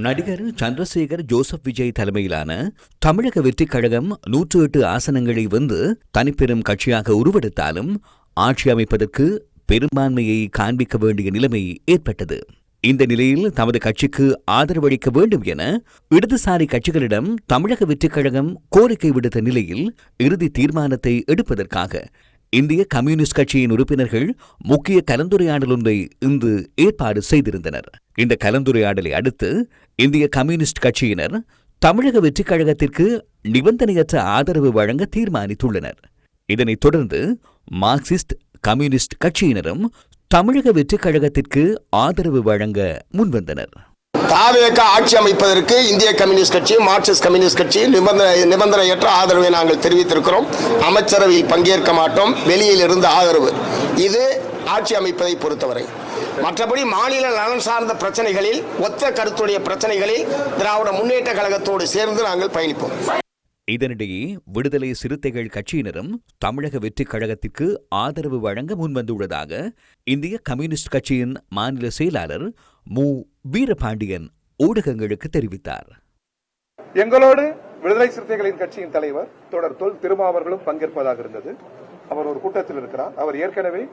நடிகர் சந்திரசேகர் ஜோசப் விஜய் தலைமையிலான தமிழக வெற்றிக் கழகம் 108 ஆசனங்களை வென்று தனிப்பெரும் கட்சியாக உருவெடுத்தாலும் ஆட்சி அமைப்பதற்கு பெரும்பான்மையை காண்பிக்க வேண்டிய நிலைமை ஏற்பட்டது. இந்த நிலையில் தமது கட்சிக்கு ஆதரவளிக்க வேண்டும் என இடதுசாரி கட்சிகளிடம் தமிழக வெற்றிக் கழகம் கோரிக்கை விடுத்த நிலையில் இறுதி தீர்மானத்தை எடுப்பதற்காக இந்திய கம்யூனிஸ்ட் கட்சியின் உறுப்பினர்கள் முக்கிய கலந்துரையாடல் ஒன்றை இன்று ஏற்பாடு செய்திருந்தனர். இந்த கலந்துரையாடலை அடுத்து இந்திய கம்யூனிஸ்ட் கட்சியினர் தமிழக வெற்றிக் கழகத்திற்கு நிபந்தனையற்ற ஆதரவு வழங்க தீர்மானித்துள்ளனர். இதனைத் தொடர்ந்து மார்க்சிஸ்ட் கம்யூனிஸ்ட் கட்சியினரும் தமிழக வெற்றிக் கழகத்திற்கு ஆதரவு வழங்க முன்வந்தனர். தாவேக ஆட்சி அமைப்பதற்கு இந்திய கம்யூனிஸ்ட் கட்சி, மார்க்சிஸ்ட் கம்யூனிஸ்ட் கட்சி நிபந்தனையற்ற ஆதரவை நாங்கள் தெரிவித்திருக்கிறோம். அமைச்சரவையில் பங்கேற்க மாட்டோம், வெளியில் இருந்து ஆதரவு. இது ஆட்சி அமைப்பதை பொறுத்தவரை. மற்றபடி மாநில நலன் சார்ந்த பிரச்சனைகளில், ஒத்த கருத்துடைய பிரச்சனைகளில் திராவிட முன்னேற்ற கழகத்தோடு சேர்ந்து நாங்கள் பயணிப்போம். இதனிடையே விடுதலை சிறுத்தைகள் கட்சியினரும் தமிழக வெற்றிக் கழகத்திற்கு ஆதரவு வழங்க முன்வந்துள்ளதாக இந்திய கம்யூனிஸ்ட் கட்சியின் மாநில செயலாளர் மு. வீரபாண்டியன் ஊடகங்களுக்கு தெரிவித்தார். எங்களோடு விடுதலை சிறுத்தைகளின் கட்சியின் தலைவர் தொடர் தொல் திருமாவர்களும் பங்கேற்பதாக இருந்தது. அவர் ஒரு கூட்டத்தில் இருக்கிறார். அவர் ஏற்கனவே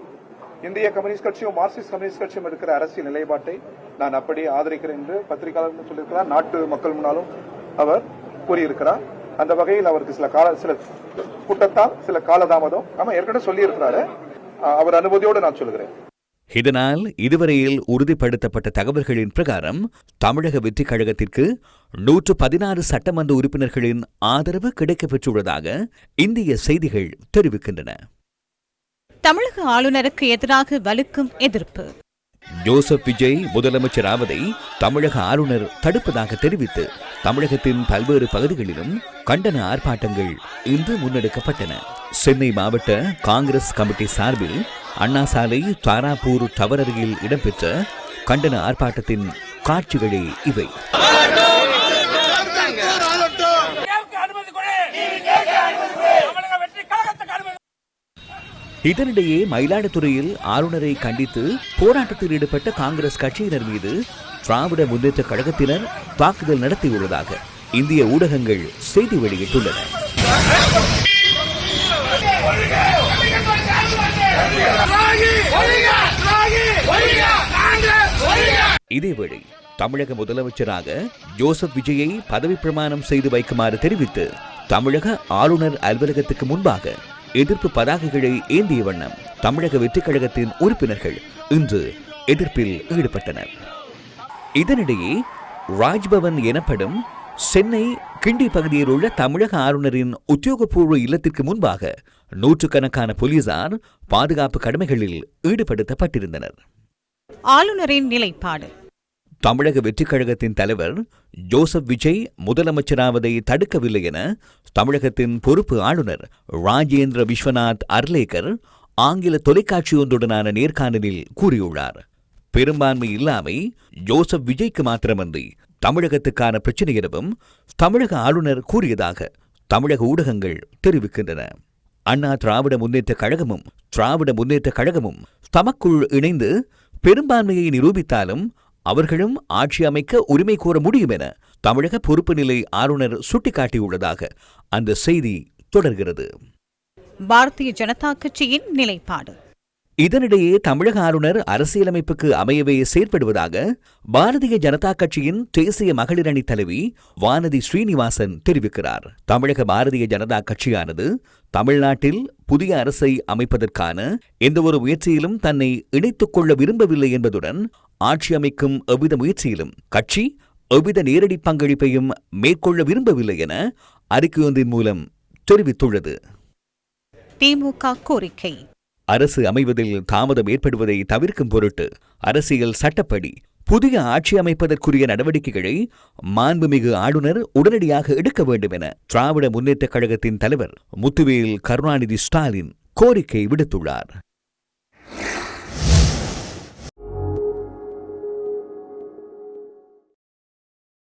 இந்திய கம்யூனிஸ்ட் கட்சியும் மார்க்சிஸ்ட் கம்யூனிஸ்ட் கட்சியும் எடுக்கிற அரசியல் நிலைப்பாட்டை நான் அப்படியே ஆதரிக்கிறேன் என்று பத்திரிகையாளர்கள் சொல்லியிருக்கிறார். நாட்டு மக்கள் முன்னாலும் அவர் கூறியிருக்கிறார். அந்த வகையில் அவருக்கு சில கூட்டத்தால் சில காலதாமதம் ஏற்கனவே சொல்லியிருக்கிறாரு. அவர் அனுமதியோடு நான் சொல்கிறேன். இதனால் இதுவரையில் உறுதிப்படுத்தப்பட்ட தகவல்களின் பிரகாரம் தமிழக வெற்றிக் கழகத்திற்கு 116 சட்டமன்ற உறுப்பினர்களின் ஆதரவு கிடைக்கப்பெற்றுள்ளதாக இந்திய செய்திகள் தெரிவிக்கின்றன. தமிழக ஆளுநருக்கு எதிராக வலுக்கும் எதிர்ப்பு. ஜோசப் விஜய் முதலமைச்சராவதை தமிழக ஆளுநர் தடுப்பதாக தெரிவித்து தமிழகத்தின் பல்வேறு பகுதிகளிலும் கண்டன ஆர்ப்பாட்டங்கள் இன்று முன்னெடுக்கப்பட்டன. சென்னை மாவட்ட காங்கிரஸ் கமிட்டி சார்பில் அண்ணா சாலை தாராப்பூர் டவர் அருகில் இடம்பெற்ற கண்டன ஆர்ப்பாட்டத்தின் காட்சிகளே இவை. இதனிடையே மயிலாடுதுறையில் ஆளுநரை கண்டித்து போராட்டத்தில் ஈடுபட்ட காங்கிரஸ் கட்சியினர் மீது திராவிட முன்னேற்ற கழகத்தினர் தாக்குதல் நடத்தியுள்ளதாக இந்திய ஊடகங்கள் செய்தி வெளியிட்டுள்ளன. இதேவேளை தமிழக முதலமைச்சராக ஜோசப் விஜயை பதவி பிரமாணம் செய்து வைக்குமாறு தெரிவித்து தமிழக ஆளுநர் அலுவலகத்துக்கு முன்பாக எதிர்ப்பு பதாகைகளை ஏந்திய வண்ணம் தமிழக வெற்றிக் கழகத்தின் உறுப்பினர்கள் இன்று எதிர்ப்பில் ஈடுபட்டனர். இதனிடையே ராஜ்பவன் எனப்படும் சென்னை கிண்டி பகுதியில் உள்ள தமிழக ஆளுநரின் உத்தியோகபூர்வ இல்லத்திற்கு முன்பாக நூற்றுக்கணக்கான போலீசார் பாதுகாப்பு கடமைகளில் ஈடுபடுத்தப்பட்டிருந்தனர். ஆளுநரின் நிலைப்பாடு. தமிழக வெற்றிக் கழகத்தின் தலைவர் ஜோசப் விஜய் முதலமைச்சராவதை தடுக்கவில்லை என தமிழகத்தின் பொறுப்பு ஆளுநர் ராஜேந்திர விஸ்வநாத் அர்லேக்கர் ஆங்கில தொலைக்காட்சி ஒன்றுடனான நேர்காணலில் கூறியுள்ளார். பெரும்பான்மை இல்லாமை ஜோசப் விஜய்க்கு மாத்திரமன்றி தமிழகத்துக்கான பிரச்சினை எனவும் தமிழக ஆளுநர் கூறியதாக தமிழக ஊடகங்கள் தெரிவிக்கின்றன. அண்ணா திராவிட முன்னேற்ற கழகமும் தமக்குள் இணைந்து பெரும்பான்மையை நிரூபித்தாலும் அவர்களும் ஆட்சி அமைக்க உரிமை கோர முடியும் என தமிழக பொறுப்பு நிலை ஆளுநர் சுட்டிக்காட்டியுள்ளதாக அந்த செய்தி தொடர்கிறது. பாரதிய ஜனதா கட்சியின் நிலைப்பாடு. இதனிடையே தமிழக ஆளுநர் அரசியலமைப்புக்கு அமையவே செயற்படுவதாக பாரதிய ஜனதா கட்சியின் தேசிய மகளிர் அணி தலைவி வானதி ஸ்ரீனிவாசன் தெரிவிக்கிறார். தமிழக பாரதிய ஜனதா கட்சியானது தமிழ்நாட்டில் புதிய அரசை அமைப்பதற்கான எந்தவொரு முயற்சியிலும் தன்னை இணைத்துக் கொள்ள விரும்பவில்லை என்பதுடன் ஆட்சி அமைக்கும் எவ்வித முயற்சியிலும் கட்சி எவ்வித நேரடி பங்களிப்பையும் மேற்கொள்ள விரும்பவில்லை என அறிக்கையொன்றின் மூலம் தெரிவித்துள்ளது. திமுக கோரிக்கை. அரசு அமைவதில் தாமதம் ஏற்படுவதை தவிர்க்கும் பொருட்டு அரசியல் சட்டப்படி புதிய ஆட்சி அமைப்பதற்குரிய நடவடிக்கைகளை மாண்புமிகு ஆளுநர் உடனடியாக எடுக்க வேண்டும் என திராவிட முன்னேற்ற கழகத்தின் தலைவர் முத்துவேல் கருணாநிதி ஸ்டாலின் கோரிக்கை விடுத்துள்ளார்.